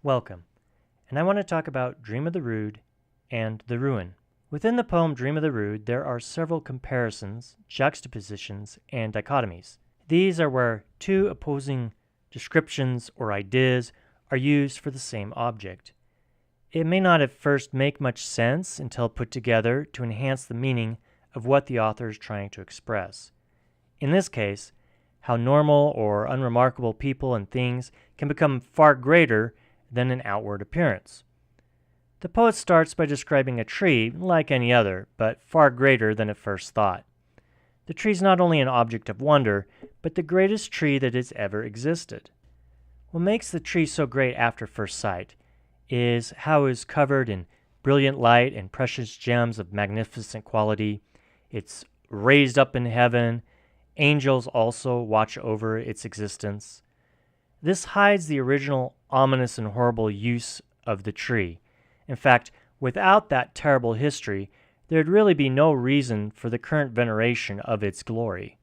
Welcome, and I want to talk about Dream of the Rood and the Ruin. Within the poem Dream of the Rood, there are several comparisons, juxtapositions, and dichotomies. These are where two opposing descriptions or ideas are used for the same object. It may not at first make much sense until put together to enhance the meaning of what the author is trying to express. In this case, how normal or unremarkable people and things can become far greater than an outward appearance. The poet starts by describing a tree like any other, but far greater than at first thought. The tree is not only an object of wonder, but the greatest tree that has ever existed. What makes the tree so great after first sight is how it is covered in brilliant light and precious gems of magnificent quality. It's raised up in heaven. Angels also watch over its existence. This hides the original ominous and horrible use of the tree. In fact, without that terrible history, there'd really be no reason for the current veneration of its glory.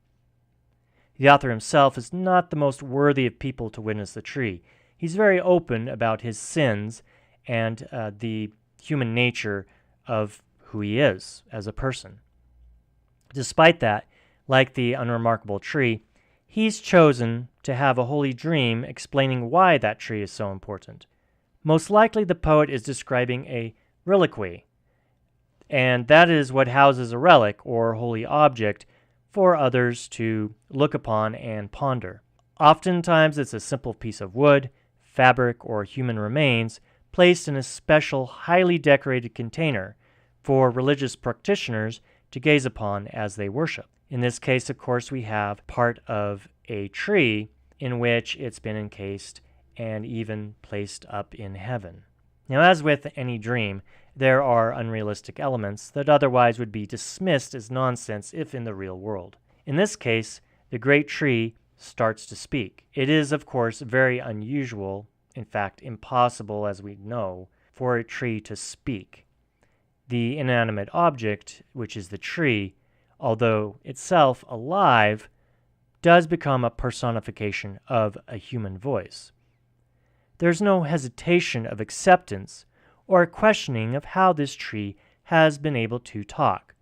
The author himself is not the most worthy of people to witness the tree. He's very open about his sins and the human nature of who he is as a person. Despite that, like the unremarkable tree, he's chosen to have a holy dream explaining why that tree is so important. Most likely the poet is describing a reliquary, and that is what houses a relic or holy object for others to look upon and ponder. Oftentimes it's a simple piece of wood, fabric, or human remains placed in a special, highly decorated container for religious practitioners to gaze upon as they worship. In this case, of course, we have part of a tree in which it's been encased and even placed up in heaven. Now, as with any dream, there are unrealistic elements that otherwise would be dismissed as nonsense if in the real world. In this case, the great tree starts to speak. It is, of course, very unusual, in fact, impossible, as we know, for a tree to speak. The inanimate object, which is the tree, although itself alive, does become a personification of a human voice. There's no hesitation of acceptance or a questioning of how this tree has been able to talk.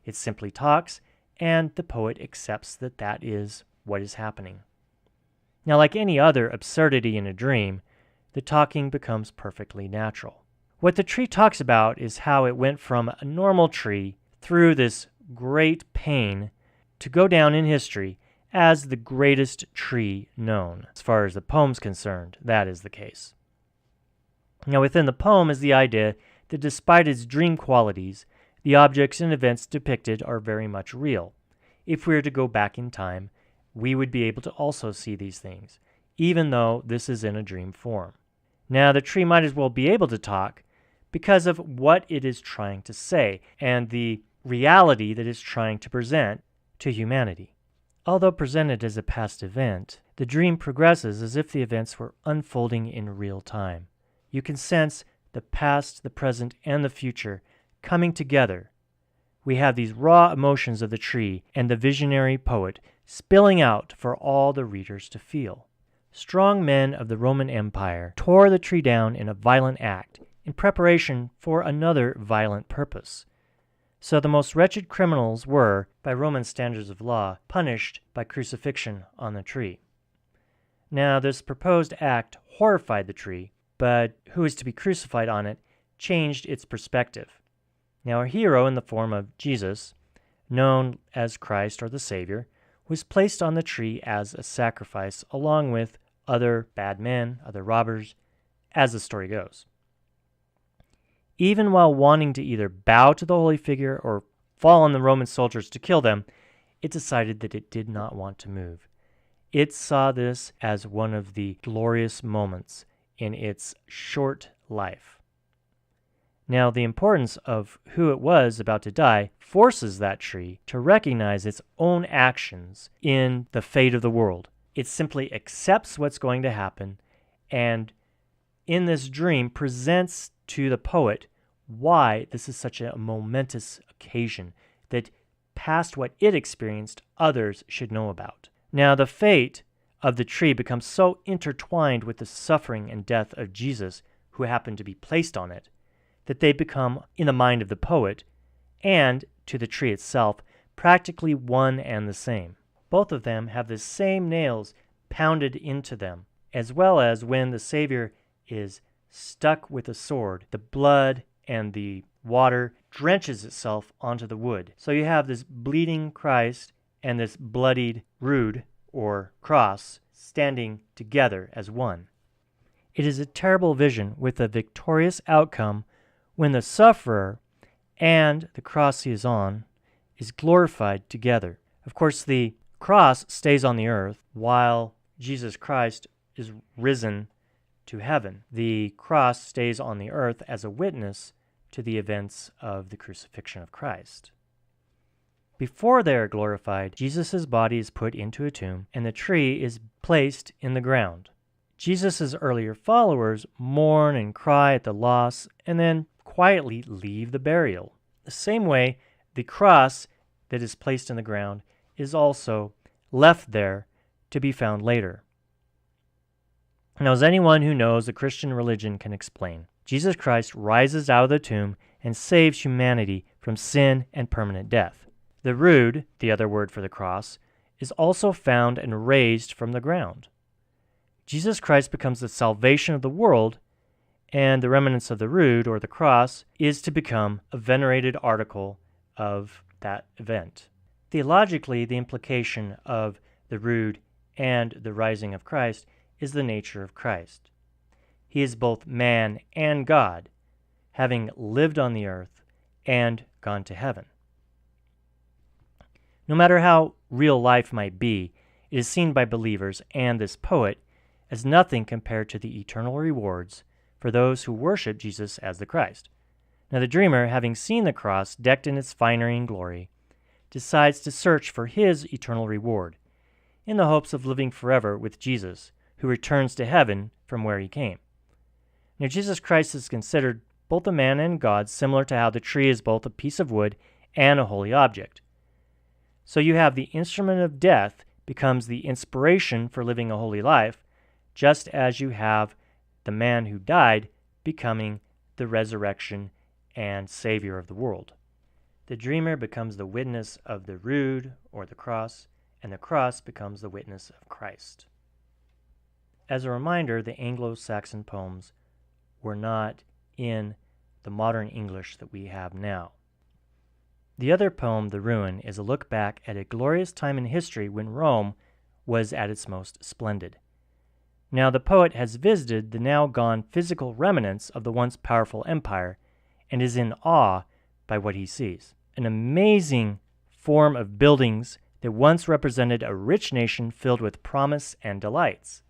It simply talks, and the poet accepts that that is what is happening. Now, like any other absurdity in a dream, the talking becomes perfectly natural. What the tree talks about is how it went from a normal tree through this great pain to go down in history as the greatest tree known. As far as the poem's concerned, that is the case. Now, within the poem is the idea that despite its dream qualities, the objects and events depicted are very much real. If we were to go back in time, we would be able to also see these things, even though this is in a dream form. Now, the tree might as well be able to talk because of what it is trying to say and the reality that it's trying to present to humanity. Although presented as a past event, the dream progresses as if the events were unfolding in real time. You can sense the past, the present, and the future coming together. We have these raw emotions of the tree and the visionary poet spilling out for all the readers to feel. Strong men of the Roman Empire tore the tree down in a violent act in preparation for another violent purpose. So the most wretched criminals were, by Roman standards of law, punished by crucifixion on the tree. Now, this proposed act horrified the tree, but who is to be crucified on it changed its perspective. Now, a hero in the form of Jesus, known as Christ or the Savior, was placed on the tree as a sacrifice along with other bad men, other robbers, as the story goes. Even while wanting to either bow to the holy figure or fall on the Roman soldiers to kill them, it decided that it did not want to move. It saw this as one of the glorious moments in its short life. Now, the importance of who it was about to die forces that tree to recognize its own actions in the fate of the world. It simply accepts what's going to happen and in this dream presents to the poet why this is such a momentous occasion that past what it experienced, others should know about. Now, the fate of the tree become so intertwined with the suffering and death of Jesus, who happened to be placed on it, that they become, in the mind of the poet, and to the tree itself, practically one and the same. Both of them have the same nails pounded into them, as well as when the Savior is stuck with a sword, the blood and the water drenches itself onto the wood. So you have this bleeding Christ and this bloodied rood, or cross, standing together as one. It is a terrible vision with a victorious outcome when the sufferer and the cross he is on is glorified together. Of course, the cross stays on the earth while Jesus Christ is risen to heaven. The cross stays on the earth as a witness to the events of the crucifixion of Christ. Before they are glorified, Jesus' body is put into a tomb and the tree is placed in the ground. Jesus' earlier followers mourn and cry at the loss and then quietly leave the burial. The same way, the cross that is placed in the ground is also left there to be found later. Now, as anyone who knows the Christian religion can explain, Jesus Christ rises out of the tomb and saves humanity from sin and permanent death. The rood, the other word for the cross, is also found and raised from the ground. Jesus Christ becomes the salvation of the world, and the remnants of the rood, or the cross, is to become a venerated article of that event. Theologically, the implication of the rood and the rising of Christ is the nature of Christ. He is both man and God, having lived on the earth and gone to heaven. No matter how real life might be, it is seen by believers and this poet as nothing compared to the eternal rewards for those who worship Jesus as the Christ. Now the dreamer, having seen the cross decked in its finery and glory, decides to search for his eternal reward, in the hopes of living forever with Jesus, who returns to heaven from where he came. Now Jesus Christ is considered both a man and God, similar to how the tree is both a piece of wood and a holy object. So you have the instrument of death becomes the inspiration for living a holy life, just as you have the man who died becoming the resurrection and savior of the world. The dreamer becomes the witness of the rood, or the cross, and the cross becomes the witness of Christ. As a reminder, the Anglo-Saxon poems were not in the modern English that we have now. The other poem, The Ruin, is a look back at a glorious time in history when Rome was at its most splendid. Now the poet has visited the now gone physical remnants of the once powerful empire and is in awe by what he sees. An amazing form of buildings that once represented a rich nation filled with promise and delights.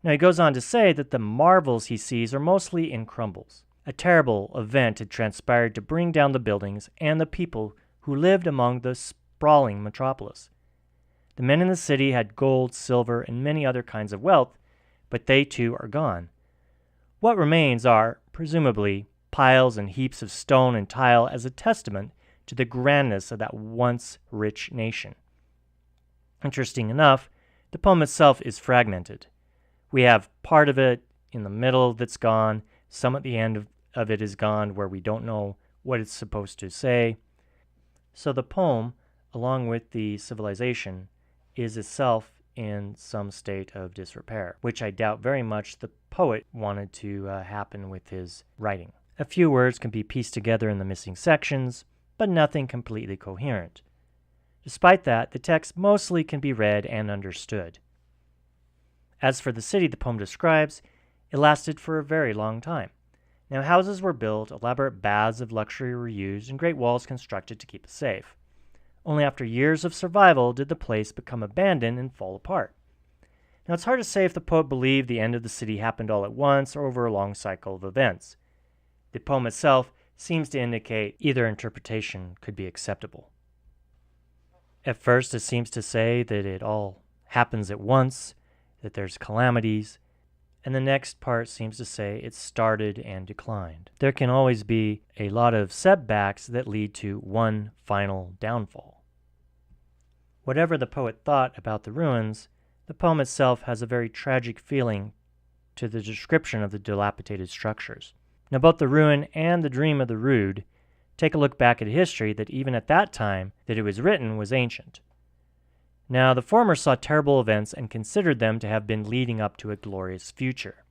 Now he goes on to say that the marvels he sees are mostly in crumbles. A terrible event had transpired to bring down the buildings and the people who lived among the sprawling metropolis. The men in the city had gold, silver, and many other kinds of wealth, but they too are gone. What remains are, presumably, piles and heaps of stone and tile as a testament to the grandness of that once rich nation. Interesting enough, the poem itself is fragmented. We have part of it in the middle that's gone, some at the end of it is gone where we don't know what it's supposed to say. So the poem, along with the civilization, is itself in some state of disrepair, which I doubt very much the poet wanted to happen with his writing. A few words can be pieced together in the missing sections, but nothing completely coherent. Despite that, the text mostly can be read and understood. As for the city the poem describes, it lasted for a very long time. Now, houses were built, elaborate baths of luxury were used, and great walls constructed to keep it safe. Only after years of survival did the place become abandoned and fall apart. Now, it's hard to say if the poet believed the end of the city happened all at once or over a long cycle of events. The poem itself seems to indicate either interpretation could be acceptable. At first, it seems to say that it all happens at once, that there's calamities, and the next part seems to say it started and declined. There can always be a lot of setbacks that lead to one final downfall. Whatever the poet thought about the ruins, The poem itself has a very tragic feeling to the description of the dilapidated structures. Now, both the ruin and the dream of the Rood take a look back at history that even at that time that it was written was ancient. Now, the former saw terrible events and considered them to have been leading up to a glorious future.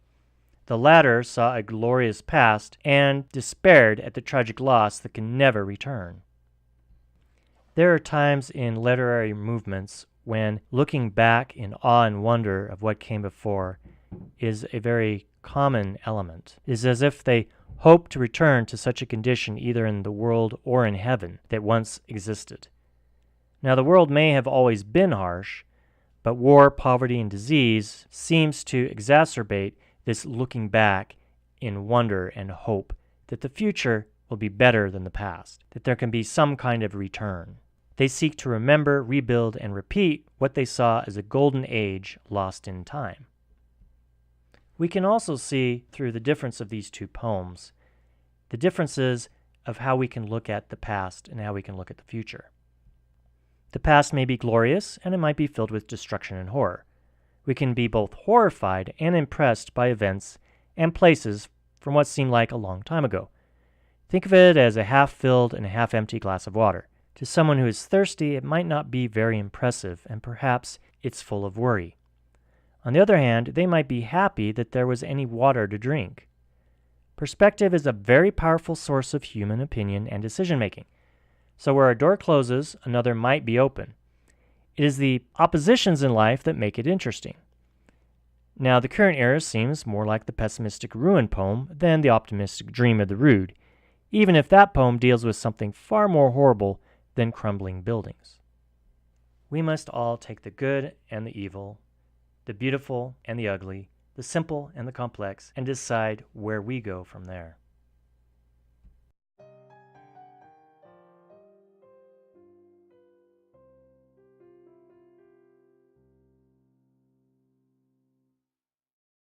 The latter saw a glorious past and despaired at the tragic loss that can never return. There are times in literary movements when looking back in awe and wonder of what came before is a very common element. It is as if they hope to return to such a condition either in the world or in heaven that once existed. Now, the world may have always been harsh, but war, poverty, and disease seems to exacerbate this looking back in wonder and hope that the future will be better than the past, that there can be some kind of return. They seek to remember, rebuild, and repeat what they saw as a golden age lost in time. We can also see through the difference of these two poems, the differences of how we can look at the past and how we can look at the future. The past may be glorious, and it might be filled with destruction and horror. We can be both horrified and impressed by events and places from what seemed like a long time ago. Think of it as a half-filled and a half-empty glass of water. To someone who is thirsty, it might not be very impressive, and perhaps it's full of worry. On the other hand, they might be happy that there was any water to drink. Perspective is a very powerful source of human opinion and decision-making. So where a door closes, another might be open. It is the oppositions in life that make it interesting. Now, the current era seems more like the pessimistic ruin poem than the optimistic dream of the Rood, even if that poem deals with something far more horrible than crumbling buildings. We must all take the good and the evil, the beautiful and the ugly, the simple and the complex, and decide where we go from there.